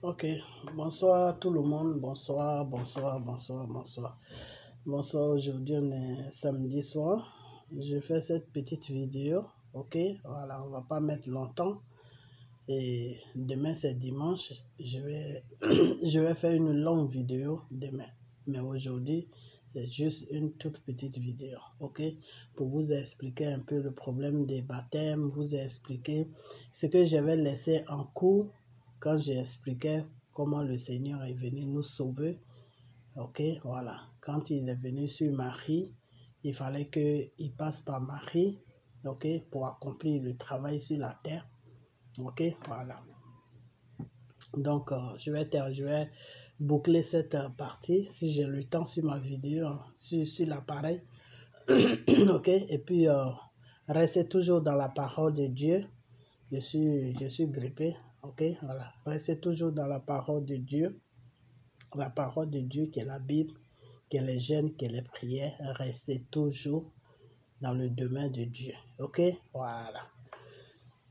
Ok, bonsoir tout le monde, bonsoir. Bonsoir, aujourd'hui on est samedi soir. Je fais cette petite vidéo, ok, voilà, on va pas mettre longtemps. Et demain c'est dimanche, je vais faire une longue vidéo demain. Mais aujourd'hui, c'est juste une toute petite vidéo, ok, pour vous expliquer un peu le problème des baptêmes, vous expliquer ce que j'avais laissé en cours quand j'expliquais comment le Seigneur est venu nous sauver, ok, voilà. Quand il est venu sur Marie, il fallait qu'il passe par Marie, ok, pour accomplir le travail sur la terre, ok, voilà. Donc, je vais boucler cette partie si j'ai le temps sur ma vidéo, sur l'appareil, ok, et puis restez toujours dans la parole de Dieu. Je suis grippé, ok, voilà. Restez toujours dans la parole de Dieu qui est la Bible, qui est les jeûnes, qui est les prières. Restez toujours dans le domaine de Dieu, ok, voilà.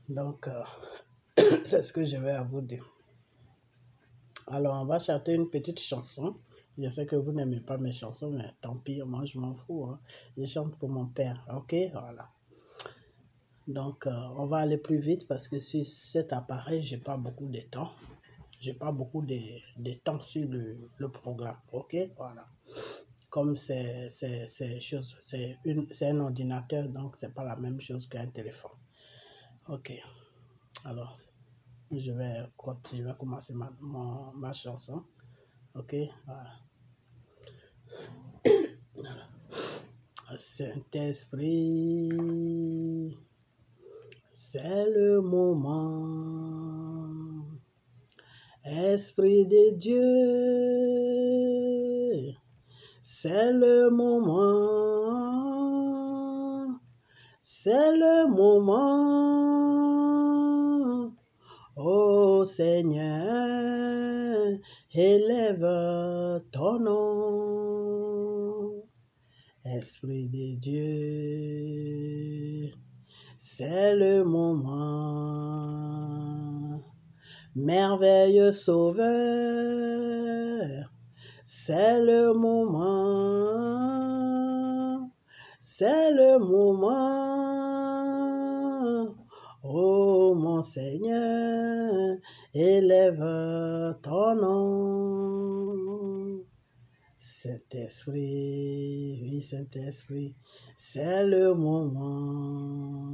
Donc, c'est ce que je vais à vous dire. Alors, on va chanter une petite chanson. Je sais que vous n'aimez pas mes chansons, mais tant pis, moi je m'en fous, hein. Je chante pour mon père, ok, voilà. Donc, on va aller plus vite parce que sur cet appareil, j'ai pas beaucoup de temps. J'ai pas beaucoup de temps sur le programme, ok, voilà. Comme c'est un ordinateur, donc c'est pas la même chose qu'un téléphone. Ok, alors je vais commencer ma chanson, ok, voilà. Saint-Esprit, c'est le moment. Esprit de Dieu, c'est le moment. C'est le moment. Ô Seigneur, élève ton nom. Esprit de Dieu, c'est le moment. Merveilleux Sauveur, c'est le moment. C'est le moment. Oh mon Seigneur, élève ton nom. Saint-Esprit, oui Saint-Esprit, c'est le moment.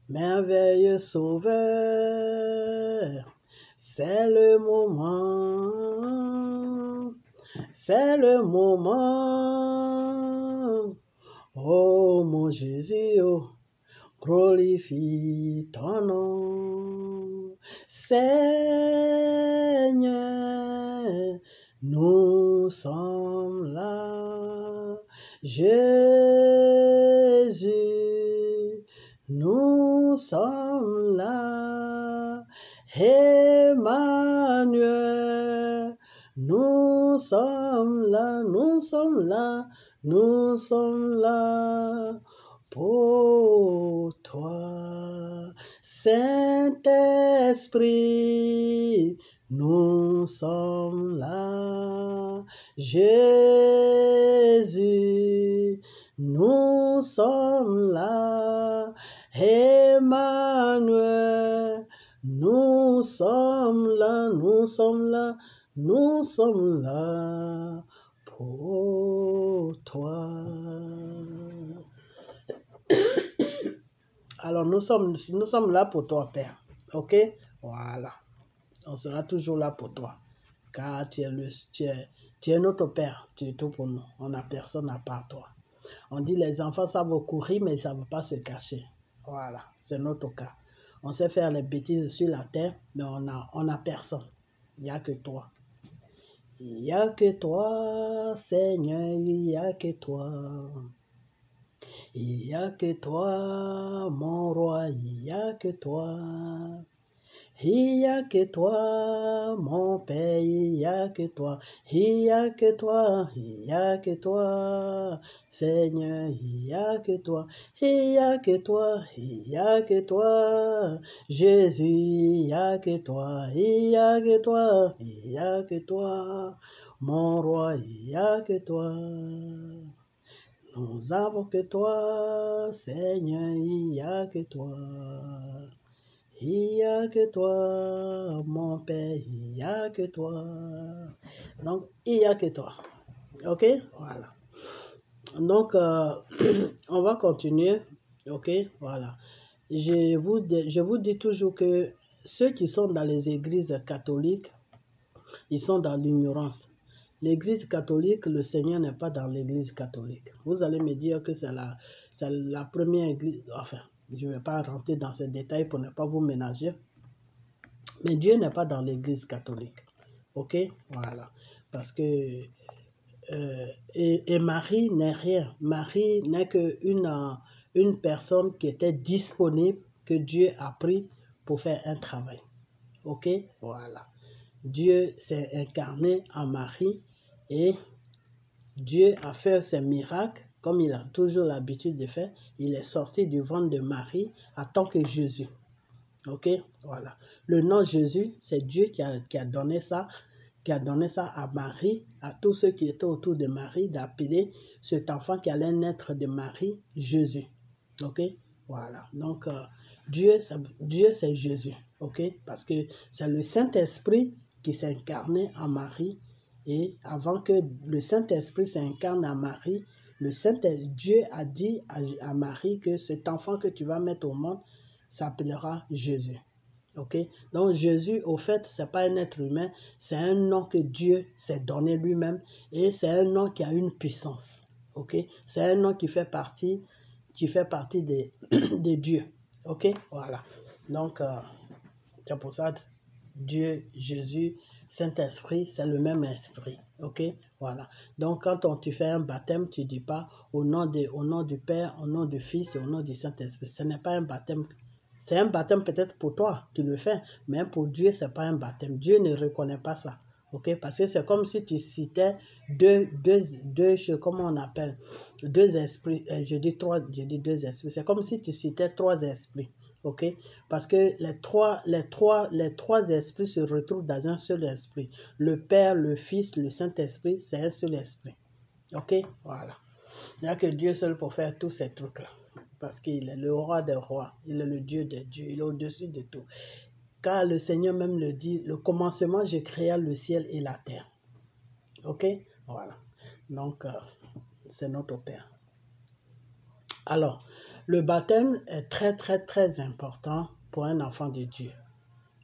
Merveilleux Sauveur, c'est le moment. C'est le moment. Oh mon Jésus, oh, glorifie ton nom. Seigneur, nous sommes là. Jésus, nous sommes là. Emmanuel, nous sommes là, nous sommes là, nous sommes là pour toi. Saint-Esprit, nous sommes là. Jésus, nous sommes là. Emmanuel, nous sommes là, nous sommes là, nous sommes là pour toi. Alors nous sommes là pour toi, Père. Ok? Voilà. On sera toujours là pour toi. Car tu es notre Père. Tu es tout pour nous. On n'a personne à part toi. On dit les enfants savent courir, mais ils ne savent pas se cacher. Voilà. C'est notre cas. On sait faire les bêtises sur la terre, mais on a personne. Il n'y a que toi. Il n'y a que toi, Seigneur, il n'y a que toi. Il n'y a que toi, mon roi, il n'y a que toi. Il n'y a que toi, mon Père, il n'y a que toi. Il n'y a que toi, il n'y a que toi. Seigneur, il n'y a que toi. Il n'y a que toi, il n'y a que toi. Jésus, il n'y a que toi. Il n'y a que toi, il n'y a que toi. Mon roi, il n'y a que toi. Nous avons que toi, Seigneur, il n'y a que toi. Il n'y a que toi, mon Père, il n'y a que toi. Donc, il n'y a que toi. Ok? Voilà. Donc, on va continuer. Ok? Voilà. Je vous dis toujours que ceux qui sont dans les églises catholiques, ils sont dans l'ignorance. L'église catholique, le Seigneur n'est pas dans l'église catholique. Vous allez me dire que c'est la première église. Enfin, je ne vais pas rentrer dans ces détails pour ne pas vous ménager. Mais Dieu n'est pas dans l'église catholique. Ok? Voilà. Parce que. Et Marie n'est rien. Marie n'est qu'une personne qui était disponible, que Dieu a pris pour faire un travail. Ok? Voilà. Dieu s'est incarné en Marie et Dieu a fait ses miracles comme il a toujours l'habitude de faire. Il est sorti du ventre de Marie en tant que Jésus. Ok, voilà. Le nom Jésus, c'est Dieu qui a donné ça, à Marie, à tous ceux qui étaient autour de Marie, d'appeler cet enfant qui allait naître de Marie, Jésus. Ok, voilà. Donc, Dieu, c'est Jésus. Ok, parce que c'est le Saint-Esprit qui s'incarnait en Marie. Et avant que le Saint-Esprit s'incarne en Marie, Dieu a dit à Marie que cet enfant que tu vas mettre au monde s'appellera Jésus. Ok? Donc Jésus, au fait, ce n'est pas un être humain, c'est un nom que Dieu s'est donné lui-même et c'est un nom qui a une puissance. Ok? C'est un nom qui fait partie de Dieu. Ok? Voilà. Donc, c'est pour ça, Dieu, Jésus, Saint-Esprit, c'est le même esprit. Ok? Voilà. Donc, quand tu fais un baptême, tu ne dis pas au nom du Père, au nom du Fils et au nom du Saint-Esprit. Ce n'est pas un baptême. C'est un baptême peut-être pour toi, tu le fais, mais pour Dieu, ce n'est pas un baptême. Dieu ne reconnaît pas ça. Ok? Parce que c'est comme si tu citais comment on appelle, deux esprits. Je dis deux esprits. C'est comme si tu citais trois esprits. Ok? Parce que les trois esprits se retrouvent dans un seul esprit. Le Père, le Fils, le Saint-Esprit, c'est un seul esprit. Ok? Voilà. Il n'y a que Dieu seul pour faire tous ces trucs-là. Parce qu'il est le roi des rois. Il est le Dieu des dieux. Il est au-dessus de tout. Car le Seigneur même le dit, le commencement, j'ai créé le ciel et la terre. Ok? Voilà. Donc, c'est notre Père. Alors, le baptême est très, très, très important pour un enfant de Dieu.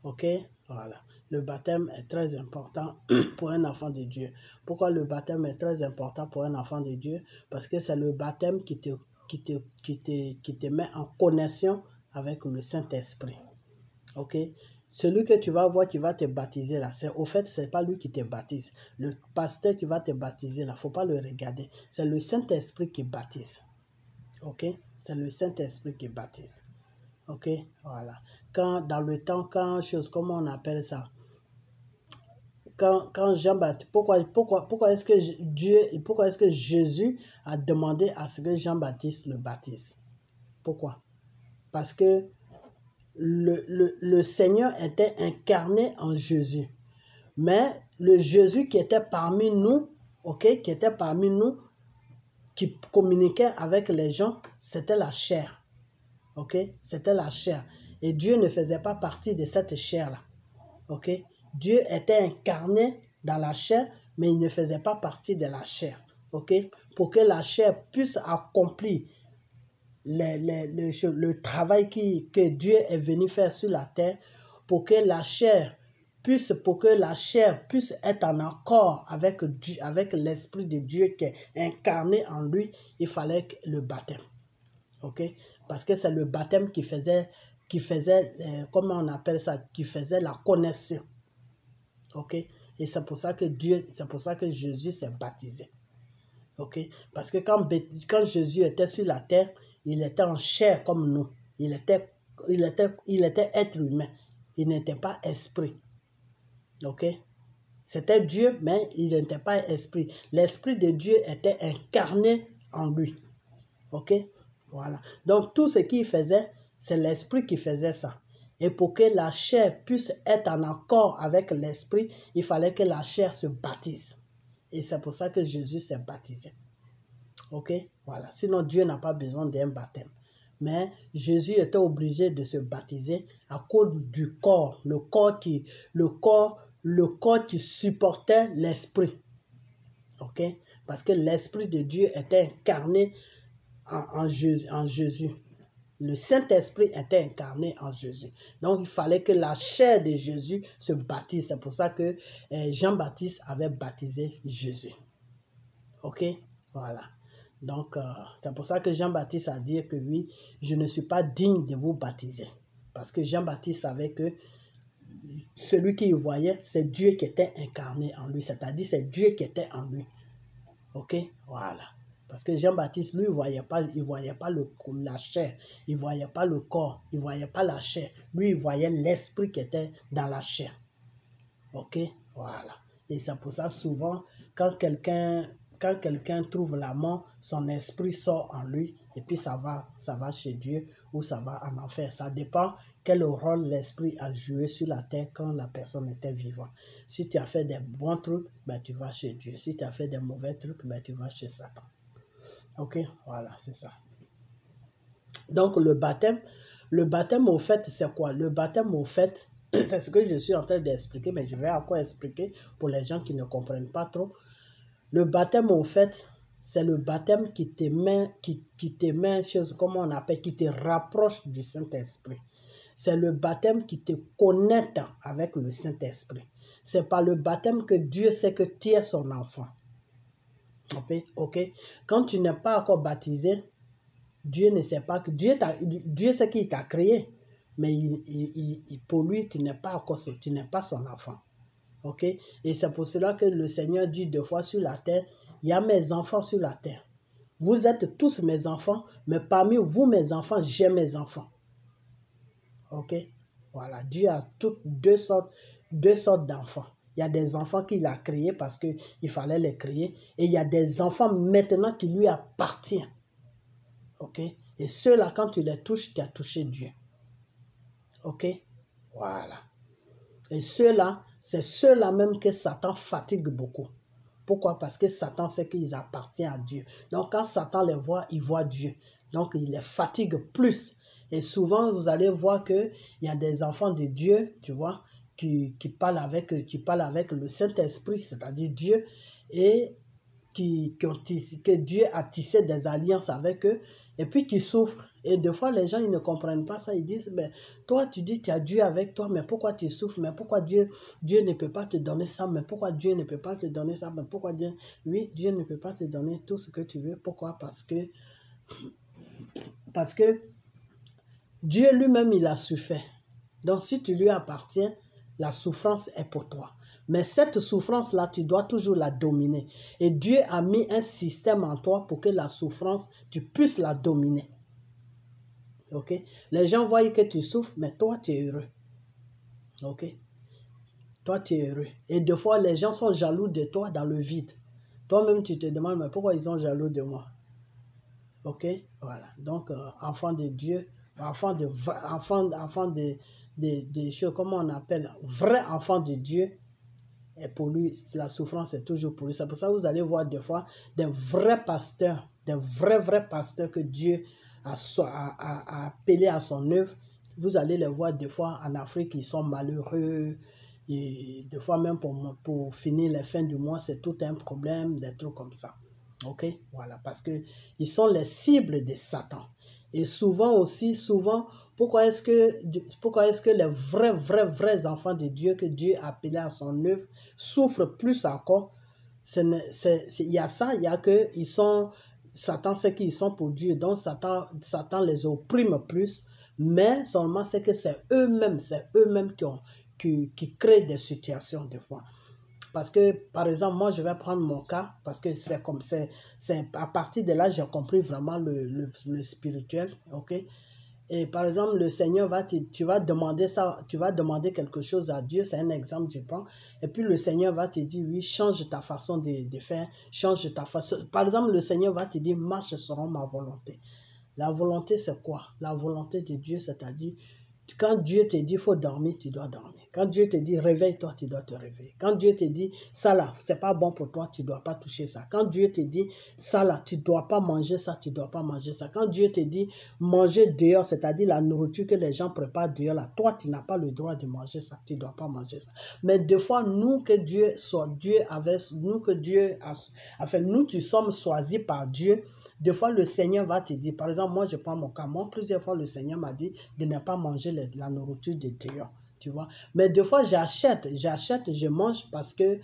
Ok? Voilà. Le baptême est très important pour un enfant de Dieu. Pourquoi le baptême est très important pour un enfant de Dieu? Parce que c'est le baptême qui te met en connexion avec le Saint-Esprit. Ok? Celui que tu vas voir qui va te baptiser là, au fait, ce n'est pas lui qui te baptise. Le pasteur qui va te baptiser là, il ne faut pas le regarder. C'est le Saint-Esprit qui baptise. Ok? C'est le Saint-Esprit qui baptise. Ok? Voilà. Dans le temps, comment on appelle ça? Quand Jean-Baptiste, pourquoi est-ce que Jésus a demandé à ce que Jean-Baptiste le baptise? Pourquoi? Parce que le Seigneur était incarné en Jésus. Mais le Jésus qui était parmi nous, ok, qui communiquait avec les gens, c'était la chair. Ok? C'était la chair. Et Dieu ne faisait pas partie de cette chair-là. Ok? Dieu était incarné dans la chair, mais il ne faisait pas partie de la chair. Ok? Pour que la chair puisse accomplir le travail que Dieu est venu faire sur la terre, pour que la chair puisse être en accord avec l'Esprit de Dieu qui est incarné en lui, il fallait le baptême. Ok? Parce que c'est le baptême qui faisait comment on appelle ça, qui faisait la connexion. Ok? Et c'est pour ça que Jésus s'est baptisé. Ok? Parce que quand Jésus était sur la terre, il était en chair comme nous. Il était être humain. il n'était pas esprit. Ok? C'était Dieu, mais il n'était pas esprit. L'esprit de Dieu était incarné en lui. Ok? Voilà. Donc, tout ce qu'il faisait, c'est l'esprit qui faisait ça. Et pour que la chair puisse être en accord avec l'esprit, il fallait que la chair se baptise. Et c'est pour ça que Jésus s'est baptisé. Ok? Voilà. Sinon, Dieu n'a pas besoin d'un baptême. Mais Jésus était obligé de se baptiser à cause du corps. Le corps qui supportait l'esprit. Ok? Parce que l'esprit de Dieu était incarné en Jésus. Le Saint-Esprit était incarné en Jésus. Donc, il fallait que la chair de Jésus se baptise. C'est pour ça que Jean-Baptiste avait baptisé Jésus. Ok? Voilà. Donc, c'est pour ça que Jean-Baptiste a dit que oui, je ne suis pas digne de vous baptiser. Parce que Jean-Baptiste savait que celui qui voyait, c'est Dieu qui était incarné en lui. C'est-à-dire, c'est Dieu qui était en lui. Ok? Voilà. Parce que Jean-Baptiste, lui, il ne voyait pas la chair, il ne voyait pas le corps, il ne voyait pas la chair. Lui, il voyait l'esprit qui était dans la chair. Ok? Voilà. Et c'est pour ça, souvent, quand quelqu'un trouve la mort, son esprit sort en lui, et puis ça va chez Dieu, ou ça va en enfer. Ça dépend quel rôle l'esprit a joué sur la terre quand la personne était vivante. Si tu as fait des bons trucs, ben, tu vas chez Dieu. Si tu as fait des mauvais trucs, ben, tu vas chez Satan. Ok, voilà, c'est ça. Donc, le baptême au fait, c'est quoi? Le baptême au fait, c'est ce que je suis en train d'expliquer, mais je vais encore expliquer pour les gens qui ne comprennent pas trop. Le baptême au fait, c'est le baptême qui te met, comment on appelle, qui te rapproche du Saint-Esprit. C'est le baptême qui te connecte avec le Saint-Esprit. C'est par le baptême que Dieu sait que tu es son enfant. Ok? Quand tu n'es pas encore baptisé, Dieu ne sait pas que Dieu sait qu'il t'a créé, mais pour lui, tu n'es pas son enfant. Ok? Et c'est pour cela que le Seigneur dit deux fois sur la terre, il y a mes enfants sur la terre. Vous êtes tous mes enfants, mais parmi vous, mes enfants, j'ai mes enfants. Ok? Voilà. Dieu a toutes deux sortes d'enfants. Il y a des enfants qu'il a créés parce qu'il fallait les créer. Et il y a des enfants maintenant qui lui appartiennent. Ok? Et ceux-là, quand tu les touches, tu as touché Dieu. Ok? Voilà. Et ceux-là, c'est ceux-là même que Satan fatigue beaucoup. Pourquoi? Parce que Satan sait qu'ils appartiennent à Dieu. Donc, quand Satan les voit, il voit Dieu. Donc, il les fatigue plus. Et souvent, vous allez voir qu'il y a des enfants de Dieu, tu vois, qui parlent avec le Saint-Esprit, c'est-à-dire Dieu, et que Dieu a tissé des alliances avec eux, et puis qui souffrent. Et des fois, les gens, ils ne comprennent pas ça. Ils disent, mais toi, tu dis, tu as Dieu avec toi, mais pourquoi tu souffres? Mais pourquoi Dieu ne peut pas te donner ça? Mais pourquoi Dieu ne peut pas te donner ça? Mais pourquoi Dieu ne peut pas te donner tout ce que tu veux. Pourquoi? Parce que Dieu lui-même, il a souffert. Donc, si tu lui appartiens, la souffrance est pour toi. Mais cette souffrance-là, tu dois toujours la dominer. Et Dieu a mis un système en toi pour que la souffrance, tu puisses la dominer. Ok? Les gens voient que tu souffres, mais toi, tu es heureux. Ok? Toi, tu es heureux. Et des fois, les gens sont jaloux de toi dans le vide. Toi-même, tu te demandes, mais pourquoi ils sont jaloux de moi? Ok? Voilà. Donc, enfant de Dieu, enfant de choses, comment on appelle? Vrai enfant de Dieu. Et pour lui, la souffrance est toujours pour lui. C'est pour ça que vous allez voir des fois des vrais pasteurs, des vrais pasteurs que Dieu a appelés à son œuvre. Vous allez les voir des fois en Afrique, ils sont malheureux. Et des fois même pour finir les fins du mois, c'est tout un problème, des trucs comme ça. Ok? Voilà, parce qu'ils sont les cibles de Satan. Et souvent, pourquoi est-ce que les vrais enfants de Dieu que Dieu a appelés à son œuvre souffrent plus encore? Il y a ça, il y a que Satan sait qu'ils sont pour Dieu, donc Satan les opprime plus, mais seulement c'est que c'est eux-mêmes qui créent des situations des fois. Parce que, par exemple, moi, je vais prendre mon cas, parce que c'est à partir de là, j'ai compris vraiment le spirituel, ok? Et par exemple, le Seigneur tu vas demander ça, tu vas demander quelque chose à Dieu, c'est un exemple, je prends. Et puis le Seigneur va te dire, oui, change ta façon de faire, change ta façon. Par exemple, le Seigneur va te dire, marche selon ma volonté. La volonté, c'est quoi? La volonté de Dieu, c'est-à-dire, quand Dieu te dit, il faut dormir, tu dois dormir. Quand Dieu te dit, réveille-toi, tu dois te réveiller. Quand Dieu te dit, ça là, c'est pas bon pour toi, tu ne dois pas toucher ça. Quand Dieu te dit, ça là, tu ne dois pas manger ça, tu ne dois pas manger ça. Quand Dieu te dit, manger dehors, c'est-à-dire la nourriture que les gens préparent dehors, là, toi, tu n'as pas le droit de manger ça, tu ne dois pas manger ça. Mais des fois, nous que Dieu soit, nous qui sommes choisis par Dieu, des fois, le Seigneur va te dire, par exemple, moi, je prends mon cas. Moi, plusieurs fois, le Seigneur m'a dit de ne pas manger la nourriture de dehors, tu vois. Mais des fois, j'achète, je mange parce que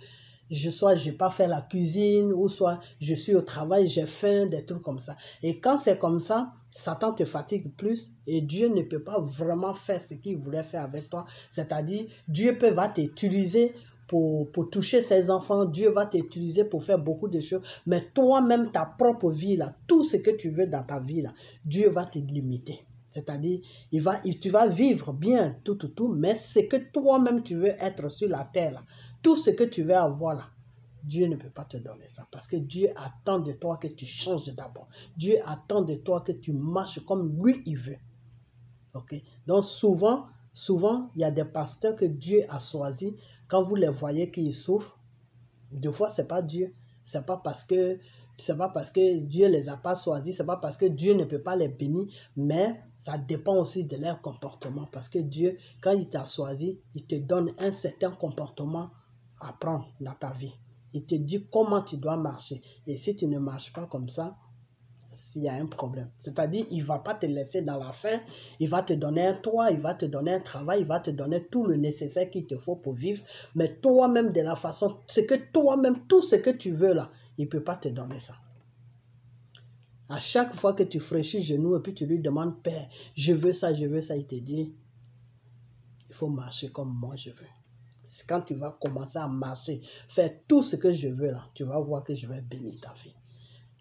j'ai pas fait la cuisine, ou soit je suis au travail, j'ai faim, des trucs comme ça. Et quand c'est comme ça, Satan te fatigue plus et Dieu ne peut pas vraiment faire ce qu'il voulait faire avec toi. C'est-à-dire, Dieu va t'utiliser pour toucher ses enfants, Dieu va t'utiliser pour faire beaucoup de choses, mais toi-même, ta propre vie, là, tout ce que tu veux dans ta vie, là, Dieu va te limiter. C'est-à-dire, tu vas vivre bien, tout, mais ce que toi-même tu veux être sur la terre, là, tout ce que tu veux avoir, là, Dieu ne peut pas te donner ça, parce que Dieu attend de toi que tu changes d'abord. Dieu attend de toi que tu marches comme lui, il veut. Okay? Donc, souvent, il y a des pasteurs que Dieu a choisis. Quand vous les voyez qu'ils souffrent, des fois, ce n'est pas Dieu. Ce n'est pas parce que Dieu ne les a pas choisis, ce n'est pas parce que Dieu ne peut pas les bénir, mais ça dépend aussi de leur comportement. Parce que Dieu, quand il t'a choisi, il te donne un certain comportement à prendre dans ta vie. Il te dit comment tu dois marcher. Et si tu ne marches pas comme ça, s'il y a un problème. C'est-à-dire, il ne va pas te laisser dans la faim, il va te donner un toit, il va te donner un travail, il va te donner tout le nécessaire qu'il te faut pour vivre, mais toi-même, de la façon, c'est que toi-même, tout ce que tu veux là, il ne peut pas te donner ça. À chaque fois que tu fraîchis genoux et puis tu lui demandes, Père, je veux ça, il te dit, il faut marcher comme moi je veux. C'est quand tu vas commencer à marcher, faire tout ce que je veux là, tu vas voir que je vais bénir ta vie.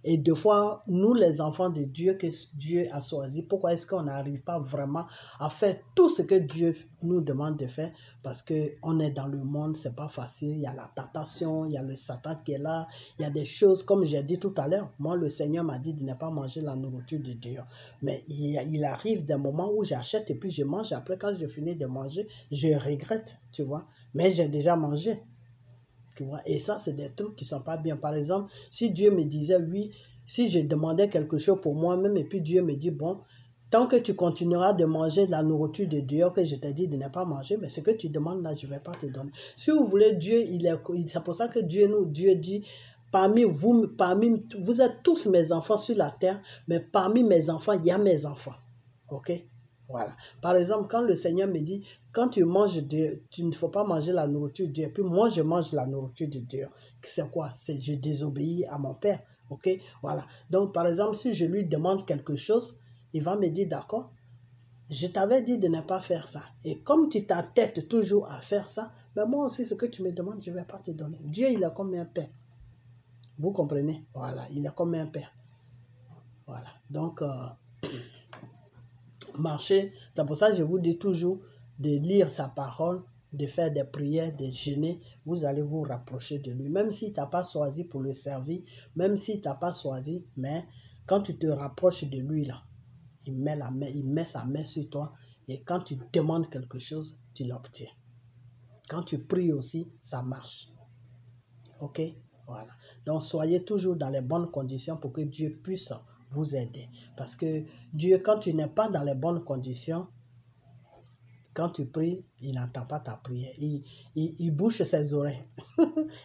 Et des fois, nous les enfants de Dieu que Dieu a choisi, pourquoi est-ce qu'on n'arrive pas vraiment à faire tout ce que Dieu nous demande de faire? Parce qu'on est dans le monde, c'est pas facile, il y a la tentation, il y a le Satan qui est là, il y a des choses, comme j'ai dit tout à l'heure, moi le Seigneur m'a dit de ne pas manger la nourriture de Dieu. Mais il arrive des moments où j'achète et puis je mange, après quand je finis de manger, je regrette, tu vois, mais j'ai déjà mangé. Tu vois? Et ça, c'est des trucs qui ne sont pas bien. Par exemple, si Dieu me disait, oui, si je demandais quelque chose pour moi-même, et puis Dieu me dit, bon, tant que tu continueras de manger la nourriture de Dieu que je t'ai dit de ne pas manger, mais ce que tu demandes là, je ne vais pas te donner. Si vous voulez, Dieu, c'est pour ça que Dieu dit, vous êtes tous mes enfants sur la terre, mais parmi mes enfants, il y a mes enfants. Ok? Voilà. Par exemple, quand le Seigneur me dit, quand tu manges tu ne faut pas manger la nourriture de Dieu, puis moi je mange la nourriture de Dieu. C'est quoi? C'est je désobéis à mon Père. Ok? Voilà. Donc, par exemple, si je lui demande quelque chose, il va me dire, d'accord, je t'avais dit de ne pas faire ça. Et comme tu t'entêtes toujours à faire ça, ben moi aussi, ce que tu me demandes, je ne vais pas te donner. Dieu, il est comme un Père. Vous comprenez? Voilà. Il est comme un Père. Voilà. Donc, marcher, c'est pour ça que je vous dis toujours de lire sa parole, de faire des prières, de jeûner, vous allez vous rapprocher de lui. Même s'il ne t'a pas choisi pour le servir, même s'il ne t'a pas choisi, mais quand tu te rapproches de lui, là, il met sa main sur toi et quand tu demandes quelque chose, tu l'obtiens. Quand tu pries aussi, ça marche. Ok? Voilà. Donc, soyez toujours dans les bonnes conditions pour que Dieu puisse vous aider. Parce que Dieu, quand tu n'es pas dans les bonnes conditions, quand tu pries, il n'entend pas ta prière. Il bouche ses oreilles.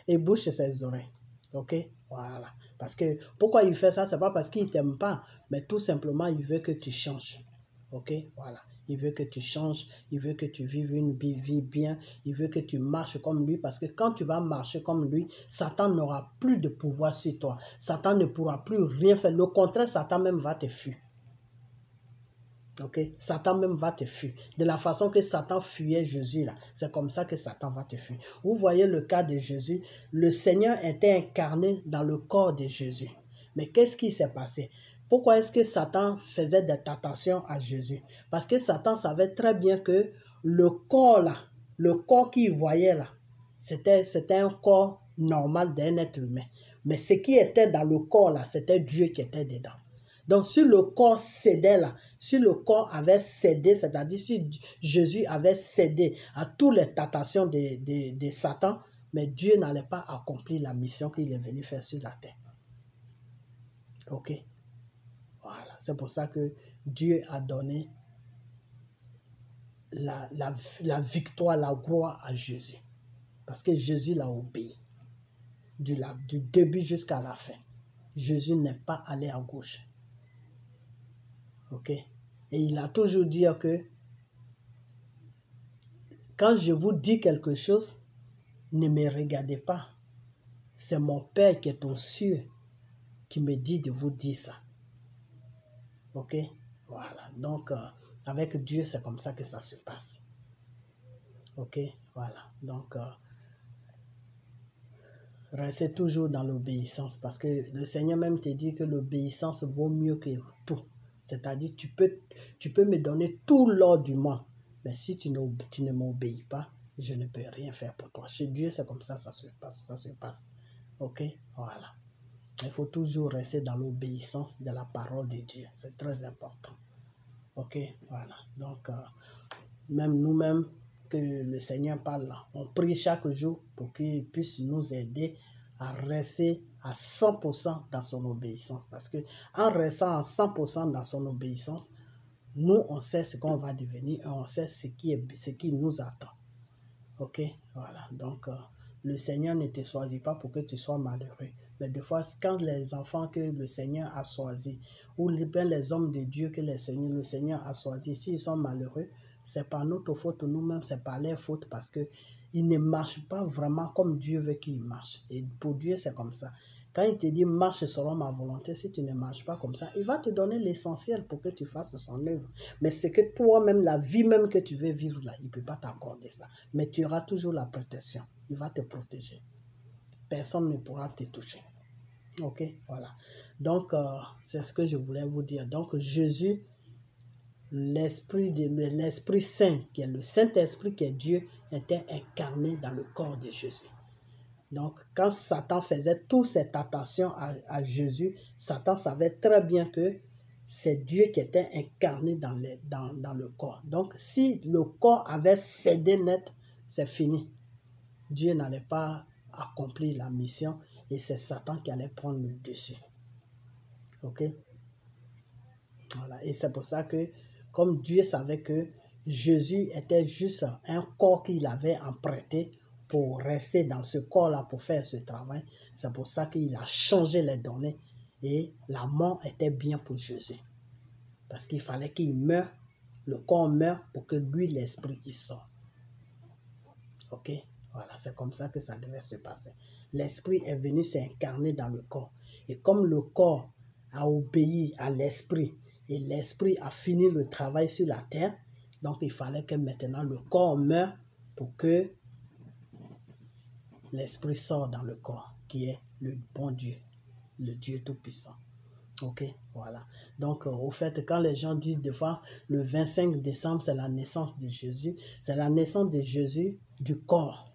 Il bouche ses oreilles. Ok? Voilà. Parce que, pourquoi il fait ça? Ce n'est pas parce qu'il ne t'aime pas, mais tout simplement, il veut que tu changes. Ok? Voilà. Il veut que tu changes, il veut que tu vives une vie bien, il veut que tu marches comme lui, parce que quand tu vas marcher comme lui, Satan n'aura plus de pouvoir sur toi. Satan ne pourra plus rien faire. Le contraire, Satan même va te fuir. Ok? Satan même va te fuir. De la façon que Satan fuyait Jésus, là, c'est comme ça que Satan va te fuir. Vous voyez le cas de Jésus, le Seigneur était incarné dans le corps de Jésus. Mais qu'est-ce qui s'est passé? Pourquoi est-ce que Satan faisait des tentations à Jésus? Parce que Satan savait très bien que le corps là, le corps qu'il voyait là, c'était un corps normal d'un être humain. Mais ce qui était dans le corps là, c'était Dieu qui était dedans. Donc, si le corps cédait là, si le corps avait cédé, c'est-à-dire si Jésus avait cédé à toutes les tentations de Satan, mais Dieu n'allait pas accomplir la mission qu'il est venu faire sur la terre. Ok? Voilà, c'est pour ça que Dieu a donné la victoire, la gloire à Jésus. Parce que Jésus l'a obéi. Du début jusqu'à la fin. Jésus n'est pas allé à gauche. Ok? Et il a toujours dit que quand je vous dis quelque chose, ne me regardez pas. C'est mon Père qui est aux cieux qui me dit de vous dire ça. Ok? Voilà. Donc, avec Dieu, c'est comme ça que ça se passe. Ok? Voilà. Donc, restez toujours dans l'obéissance parce que le Seigneur même te dit que l'obéissance vaut mieux que tout. C'est-à-dire, tu peux me donner tout l'or du monde, mais si tu ne m'obéis pas, je ne peux rien faire pour toi. Chez Dieu, c'est comme ça se passe. Ok? Voilà. Il faut toujours rester dans l'obéissance de la parole de Dieu. C'est très important. Ok? Voilà. Donc, même nous-mêmes, que le Seigneur parle là, on prie chaque jour pour qu'il puisse nous aider à rester à 100% dans son obéissance. Parce que en restant à 100% dans son obéissance, nous, on sait ce qu'on va devenir et on sait ce qui nous attend. Ok? Voilà. Donc, le Seigneur ne te choisit pas pour que tu sois malheureux. Mais des fois, quand les enfants que le Seigneur a choisis, ou bien les hommes de Dieu que le Seigneur a choisis, s'ils sont malheureux, c'est pas notre faute nous-mêmes, c'est pas leur faute parce qu'ils ne marchent pas vraiment comme Dieu veut qu'ils marchent. Et pour Dieu, c'est comme ça. Quand il te dit marche selon ma volonté, si tu ne marches pas comme ça, il va te donner l'essentiel pour que tu fasses son œuvre. Mais c'est que toi-même, la vie même que tu veux vivre là, il ne peut pas t'accorder ça. Mais tu auras toujours la protection. Il va te protéger. Personne ne pourra te toucher. Ok, voilà. Donc, c'est ce que je voulais vous dire. Donc, Jésus, l'Esprit Saint, qui est le Saint-Esprit, qui est Dieu, était incarné dans le corps de Jésus. Donc, quand Satan faisait toutes ces tentations à Jésus, Satan savait très bien que c'est Dieu qui était incarné dans le corps. Donc, si le corps avait cédé net, c'est fini. Dieu n'allait pas accomplir la mission et c'est Satan qui allait prendre le dessus. Ok? Voilà. Et c'est pour ça que, comme Dieu savait que Jésus était juste un corps qu'il avait emprunté pour rester dans ce corps-là, pour faire ce travail, c'est pour ça qu'il a changé les données et la mort était bien pour Jésus. Parce qu'il fallait qu'il meure, le corps meure pour que lui, l'esprit, il sorte. Ok? Voilà, c'est comme ça que ça devait se passer. L'esprit est venu s'incarner dans le corps. Et comme le corps a obéi à l'esprit, et l'esprit a fini le travail sur la terre, donc il fallait que maintenant le corps meure pour que l'esprit sorte dans le corps, qui est le bon Dieu, le Dieu Tout-Puissant. Ok, voilà. Donc, au fait, quand les gens disent des fois, le 25 décembre, c'est la naissance de Jésus, c'est la naissance de Jésus du corps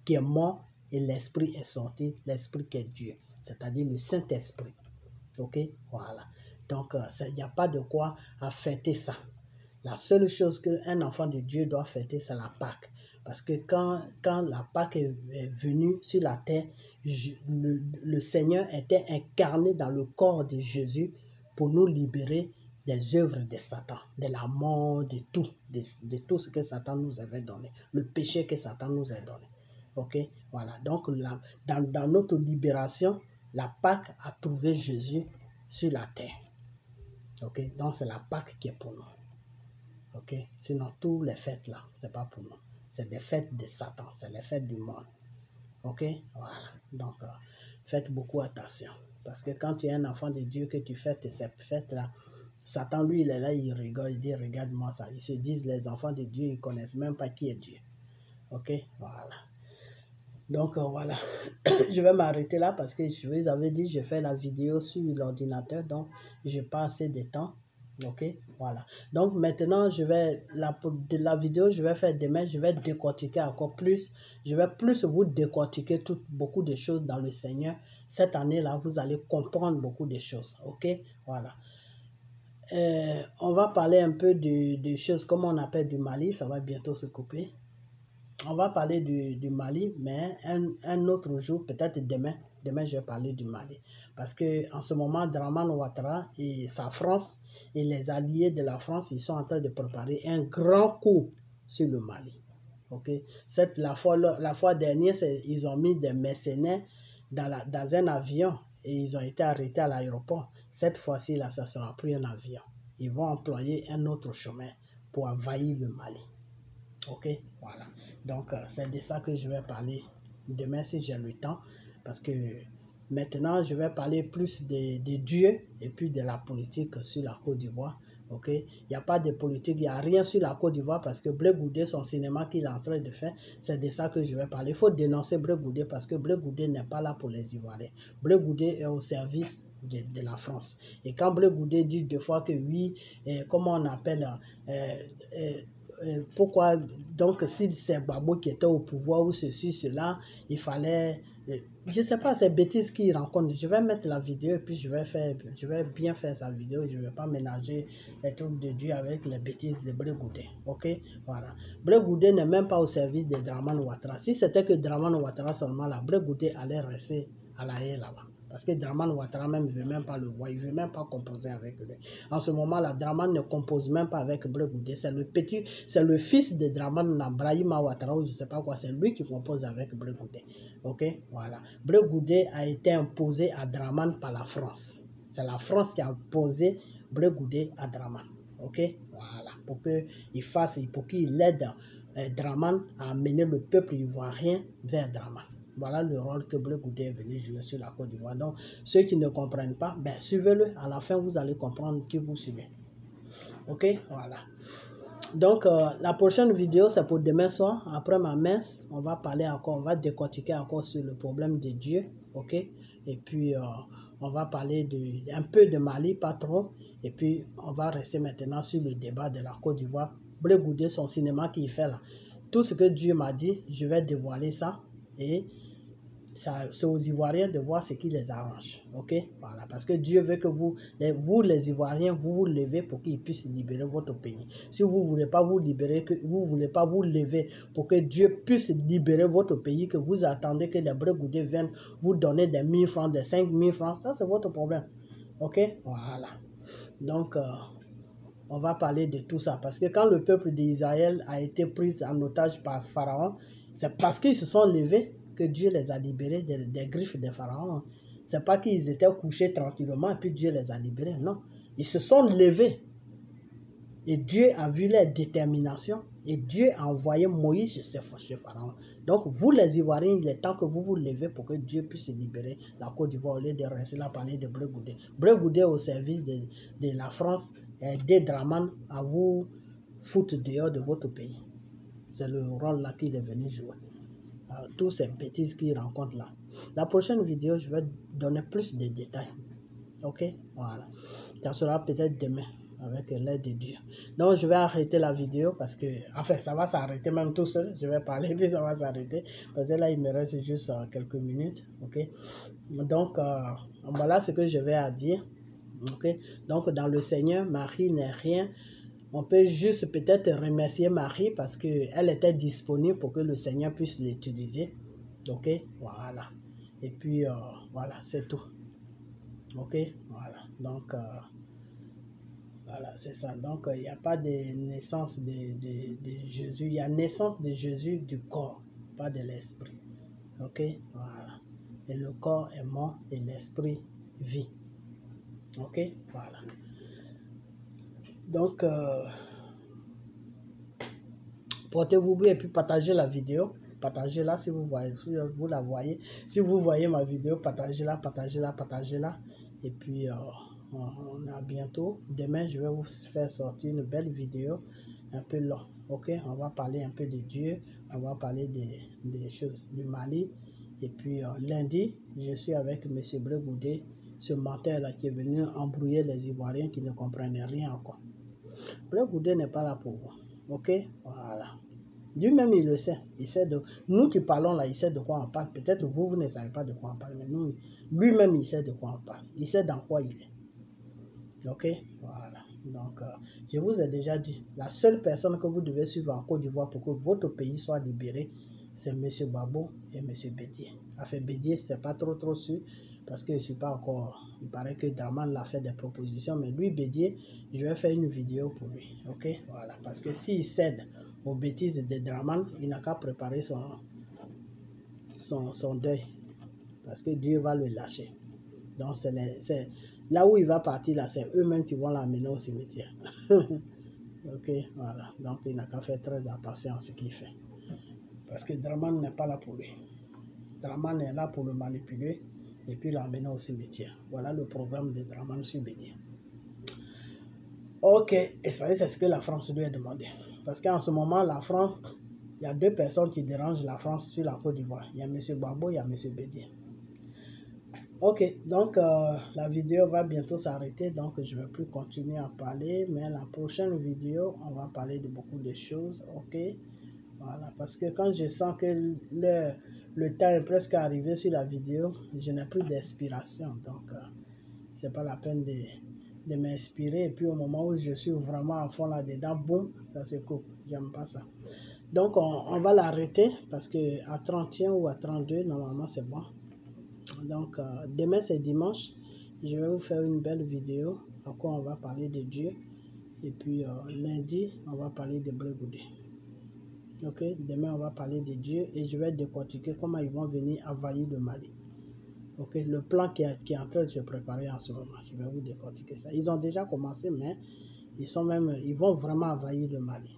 qui est mort et l'esprit est sorti, l'esprit qui est Dieu, c'est-à-dire le Saint-Esprit. Ok, voilà. Donc, il n'y a pas de quoi à fêter ça. La seule chose qu'un enfant de Dieu doit fêter, c'est la Pâque. Parce que quand la Pâque est venue sur la terre, le Seigneur était incarné dans le corps de Jésus pour nous libérer des œuvres de Satan, de la mort, de tout ce que Satan nous avait donné, le péché que Satan nous a donné. Ok, voilà. Donc, dans notre libération, la Pâque a trouvé Jésus sur la terre. Ok, donc c'est la Pâque qui est pour nous. Ok, sinon toutes les fêtes là, c'est pas pour nous. C'est des fêtes de Satan, c'est les fêtes du monde. Ok, voilà. Donc, faites beaucoup attention. Parce que quand tu es un enfant de Dieu, que tu fêtes ces fêtes-là, Satan, lui, il est là, il rigole, il dit, regarde-moi ça. Ils se disent, les enfants de Dieu, ils ne connaissent même pas qui est Dieu. Ok, voilà. Donc voilà, je vais m'arrêter là parce que je vous avais dit, je fais la vidéo sur l'ordinateur, donc je n'ai pas assez de temps. Ok, voilà. Donc maintenant, de la vidéo, je vais faire demain, je vais décortiquer encore plus. Je vais plus vous décortiquer beaucoup de choses dans le Seigneur. Cette année-là, vous allez comprendre beaucoup de choses. Ok, voilà. On va parler un peu de choses comme on appelle du Mali, ça va bientôt se couper. On va parler du Mali, mais un autre jour, peut-être demain. Demain, je vais parler du Mali. Parce qu'en ce moment, Dramane Ouattara et sa France et les alliés de la France, ils sont en train de préparer un grand coup sur le Mali. Okay? La fois dernière, ils ont mis des mercenaires dans un avion et ils ont été arrêtés à l'aéroport. Cette fois-ci, là, ça ne sera plus un avion. Ils vont employer un autre chemin pour envahir le Mali. Ok, voilà. Donc, c'est de ça que je vais parler demain si j'ai le temps. Parce que maintenant, je vais parler plus de Dieu et puis de la politique sur la Côte d'Ivoire. Ok, il n'y a pas de politique, il n'y a rien sur la Côte d'Ivoire parce que Blé Goudé, son cinéma qu'il est en train de faire, c'est de ça que je vais parler. Il faut dénoncer Blé Goudé parce que Blé Goudé n'est pas là pour les Ivoiriens. Blé Goudé est au service de la France. Et quand Blé Goudé dit deux fois que oui, comment on appelle, pourquoi, donc, si c'est Gbagbo qui était au pouvoir ou ceci, cela, il fallait, je ne sais pas, ces bêtises qu'il rencontre. Je vais mettre la vidéo et puis je vais bien faire sa vidéo. Je ne vais pas mélanger les trucs de Dieu avec les bêtises de Blé Goudé. Ok, voilà. Blé Goudé n'est même pas au service de Dramane Ouattara. Si c'était que Dramane Ouattara seulement là, Blé Goudé allait rester à la haie là-bas. Parce que Dramane Ouattara même ne veut même pas le voir, il ne veut même pas composer avec lui. En ce moment-là, Dramane ne compose même pas avec Blé Goudé. C'est le fils de Dramane Brahima Ouattara, ou je ne sais pas quoi, c'est lui qui compose avec Blé Goudé. Ok, voilà. Blé Goudé a été imposé à Dramane par la France. C'est la France qui a imposé Blé Goudé à Dramane. Ok, voilà. Pour qu'il aide Dramane à amener le peuple ivoirien vers Dramane. Voilà le rôle que Blé Goudé est venu jouer sur la Côte d'Ivoire. Donc, ceux qui ne comprennent pas, ben, suivez-le. À la fin, vous allez comprendre qui vous suivez. Ok, voilà. Donc, la prochaine vidéo, c'est pour demain soir. Après ma messe, on va parler encore, on va décortiquer encore sur le problème de Dieu. Ok, et puis, on va parler un peu de Mali, pas trop. Et puis, on va rester maintenant sur le débat de la Côte d'Ivoire. Blé Goudé, son cinéma qu'il fait là. Tout ce que Dieu m'a dit, je vais dévoiler ça. Et c'est aux Ivoiriens de voir ce qui les arrange. Ok, voilà. Parce que Dieu veut que vous les Ivoiriens, vous vous levez pour qu'il puisse libérer votre pays. Si vous ne voulez pas vous libérer, que vous voulez pas vous lever pour que Dieu puisse libérer votre pays, que vous attendez que les Blé Goudé viennent vous donner des 1000 francs, des 5000 francs, ça c'est votre problème. Ok, voilà. Donc, on va parler de tout ça. Parce que quand le peuple d'Israël a été pris en otage par Pharaon, c'est parce qu'ils se sont levés que Dieu les a libérés des griffes des pharaons. C'est pas qu'ils étaient couchés tranquillement et puis Dieu les a libérés. Non. Ils se sont levés. Et Dieu a vu leur détermination. Et Dieu a envoyé Moïse chez Pharaon. Donc, vous les Ivoiriens, il est temps que vous vous levez pour que Dieu puisse libérer la Côte d'Ivoire au lieu de rester là parler de Blé Goudé. Blé Goudé au service de la France et des Dramane à vous foutre dehors de votre pays. C'est le rôle là qu'il est venu jouer. Tous ces bêtises qu'il rencontre là. La prochaine vidéo, je vais donner plus de détails. Ok, voilà. Ça sera peut-être demain avec l'aide de Dieu. Donc, je vais arrêter la vidéo parce que, enfin, ça va s'arrêter même tout seul. Je vais parler, puis ça va s'arrêter. Parce que là, il me reste juste quelques minutes. Ok, donc, voilà ce que je vais à dire. Ok, donc, dans le Seigneur, Marie n'est rien. On peut juste peut-être remercier Marie parce qu'elle était disponible pour que le Seigneur puisse l'utiliser. Ok, voilà. Et puis, voilà, c'est tout. Ok, voilà. Donc, voilà, c'est ça. Donc, il n'y a pas de naissance de Jésus. Il y a naissance de Jésus du corps, pas de l'esprit. Ok, voilà. Et le corps est mort et l'esprit vit. Ok, voilà. Donc, portez-vous bien et puis partagez la vidéo. Partagez-la si vous voyez, si vous la voyez. Si vous voyez ma vidéo, partagez-la, partagez-la, partagez-la. Et puis, on a bientôt. Demain, je vais vous faire sortir une belle vidéo un peu longue. Ok, on va parler un peu de Dieu, on va parler des choses du Mali. Et puis lundi, je suis avec M. Bregoudé, ce menteur-là qui est venu embrouiller les Ivoiriens qui ne comprenaient rien encore. Bregoudé n'est pas là pour vous. Ok, voilà. Lui-même, il le sait. Il sait de... Nous qui parlons là, il sait de quoi on parle. Peut-être vous, vous ne savez pas de quoi on parle, mais nous, lui-même, il sait de quoi on parle. Il sait dans quoi il est. Ok, voilà. Donc, je vous ai déjà dit, la seule personne que vous devez suivre en Côte d'Ivoire pour que votre pays soit libéré, c'est M. Gbagbo et M. Bédié. Enfin, Bédié, c'est pas trop sûr, parce que je ne suis pas encore... Il paraît que Draman l'a fait des propositions, mais lui, Bédié, je vais faire une vidéo pour lui. Ok, voilà. Parce que s'il cède aux bêtises de Draman, il n'a qu'à préparer son deuil. Parce que Dieu va le lâcher. Donc, c'est là où il va partir, là, c'est eux-mêmes qui vont l'amener au cimetière. Ok, voilà. Donc, il n'a qu'à faire très attention à ce qu'il fait. Parce que Draman n'est pas là pour lui. Draman est là pour le manipuler et puis l'emmener au cimetière. Voilà le programme de Draman sur Bédié. Ok, et c'est ce que la France lui a demandé. Parce qu'en ce moment, la France, il y a deux personnes qui dérangent la France sur la Côte d'Ivoire. Il y a M. Gbagbo, il y a M. Bédié. Ok, donc la vidéo va bientôt s'arrêter, donc je ne vais plus continuer à parler, mais la prochaine vidéo, on va parler de beaucoup de choses, ok? Voilà, parce que quand je sens que le temps est presque arrivé sur la vidéo, je n'ai plus d'inspiration, donc c'est pas la peine de m'inspirer, et puis au moment où je suis vraiment à fond là-dedans, boum, ça se coupe, j'aime pas ça. Donc on va l'arrêter, parce que à 31 ou à 32, normalement c'est bon. Donc, demain c'est dimanche, je vais vous faire une belle vidéo, à quoi on va parler de Dieu. Et puis, lundi, on va parler de Bregoudé. Ok, demain on va parler de Dieu et je vais décortiquer comment ils vont venir envahir le Mali. Ok, le plan qui est en train de se préparer en ce moment, je vais vous décortiquer ça. Ils ont déjà commencé, mais ils vont vraiment envahir le Mali.